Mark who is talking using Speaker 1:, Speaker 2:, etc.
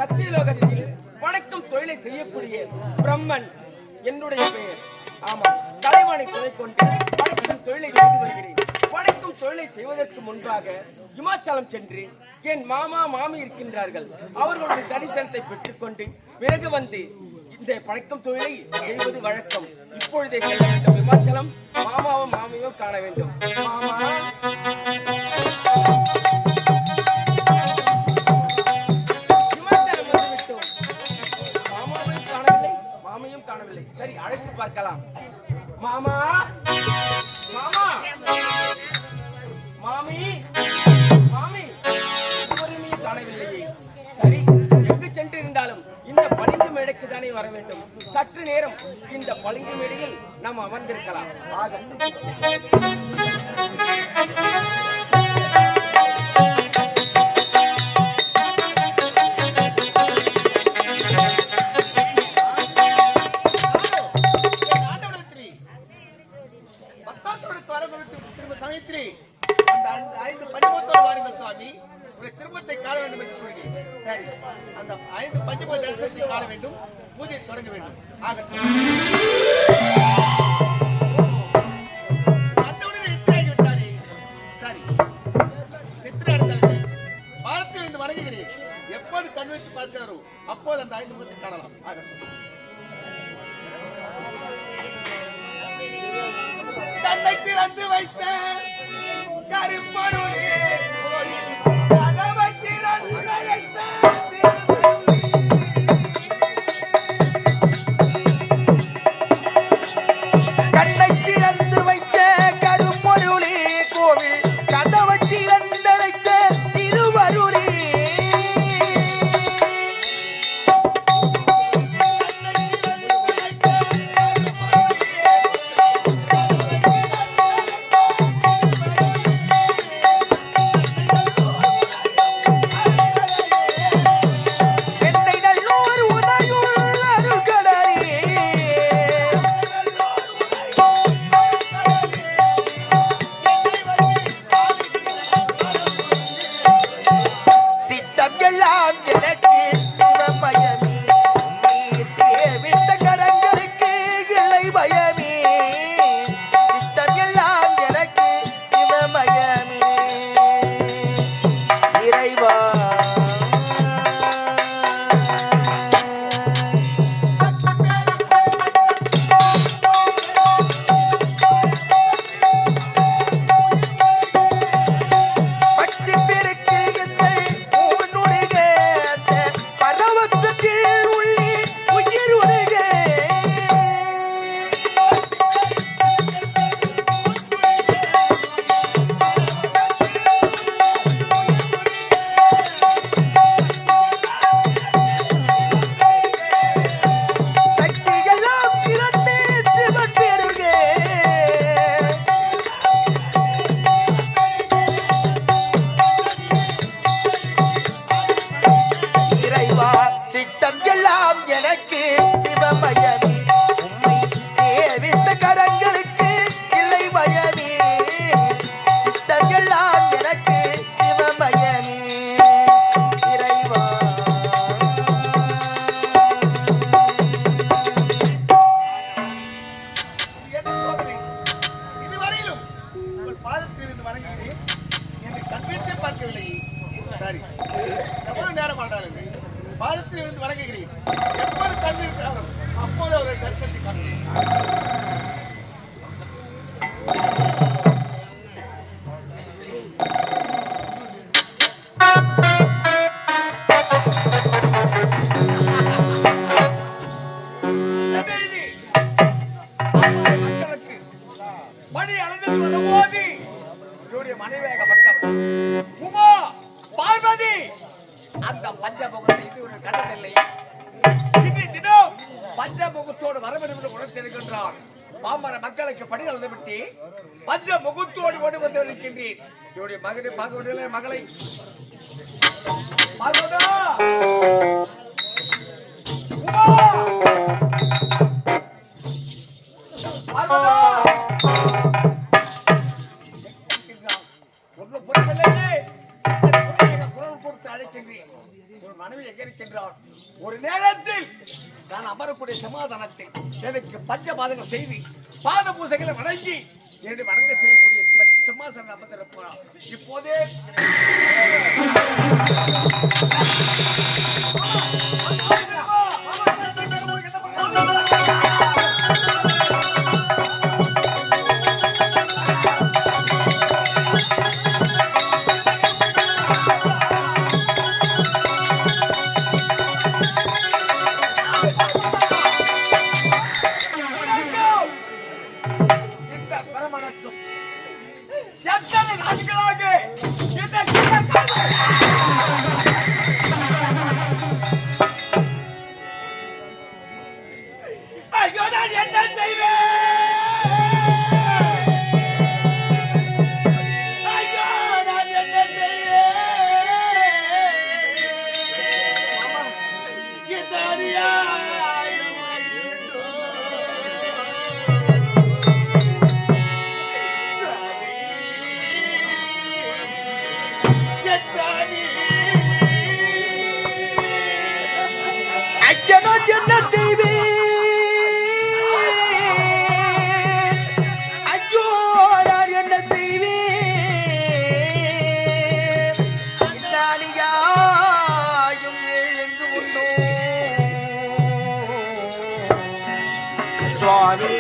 Speaker 1: சத்தியலோகத்தில் படைக்கும் தொழிலை செய்யக்கூடிய பிரம்மன் என்னுடைய பெயர். ஆமாம், தலைவனை துணை கொண்டு படைக்கும் தொழிலை செய்து வருகிறேன். படைக்கும் தொழிலை செய்வதற்கு முன்பாக இமாச்சலம் சென்று என் மாமா மாமி இருக்கின்றார்கள், அவர்களுடைய தரிசனத்தை பெற்றுக்கொண்டு பிறகு வந்து இந்த படைக்கும் தொழிலை செய்வது வழக்கம். இப்பொழுதே செல்ல வேண்டும் இமாச்சலம், மாமாவும் மாமியும் காண வேண்டும். மாமா, இமாச்சலம் வந்து விட்டோம். மாமாவையும் காணவில்லை, மாமியும் காணவில்லை. சரி, அழைத்து பார்க்கலாம். மாமா, மாமா, மாமி, மாமி, ஒருமே காணவில்லையே. சரி, எங்கு சென்றிருந்தாலும் இந்த பளிங்கு மேடைக்கு தானே வர வேண்டும். சற்று நேரம் இந்த பளிங்கு மேடையில் நாம் அமர்ந்திருக்கலாம்.
Speaker 2: திருமத்தை காண வேண்டும் என்று சொல்கிறேன். சரி, அந்த 5 பஞ்சபூத தரிசனத்தை காண வேண்டும், பூஜை தொடங்க வேண்டும். அந்தவுடன் நித்திரையாகி விட்டாரே. சரி, நித்திரை அடைந்தாலே பாலத்தில் இருந்து வணங்குகிறேன். எப்போது கண் வைத்து பார்க்கிறாரோ அப்போது அந்த 5 முகத்தை காணலாம். கண்ணை திறந்து வைத்த கருப்பொருளே கோயில் கதவை திறந்து வைத்த
Speaker 3: கண்ணை திறந்து வைத்த கருப்பொருளே கோவில் கதவை திறந்து வைத்த திருவருளே.
Speaker 2: பாதத்தில் இருந்து வணங்குகிறேன். எப்போது கண் இருக்கிறாரோ அப்போது அவரை தரிசனத்தை காண்கிறேன். மணி அளந்துட்டு வந்த போது என்னுடைய மனைவியாகப்பட்டவள் உமா பார்வதி அந்த பஞ்சமுகத்தை இது ஒரு கண்டதில்லை. இன்று தினம் பஞ்சமுகத்தோடு வரவேண்டும் என்று உணர்த்திருக்கின்றார். பாமர மக்களுக்கு பணி அளந்து விட்டு பஞ்சமுகத்தோடு ஓடி வந்து இருக்கின்றேன். என்னுடைய மகனை மகளை குரல் கொடுத்து அழைக்கின்றேன். ஒரு மனைவி எங்க இருக்கின்றார்? நேரத்தில் நான் அமரக்கூடிய சமாதானத்தில் எனக்கு பஞ்ச பாதங்கள் செய்து பாத பூசைகளை வணங்கி என்னுடைய வணங்க செய்யக்கூடிய சிம்மாசனம் அமர்ந்திருப்பார். இப்போதே எத்தனை நாட்களாக இந்த ஐயோ நான் என்ன செய்வேன்? ஐயோ நான் என்ன செய்வேன்? இந்த அநியாயம்
Speaker 3: ஐயனோ என்ன செய்வேன்? ஐயோ நான் என்ன செய்வேன்? இந்த அநியாயம் எங்கு உண்டோ சுவாமி?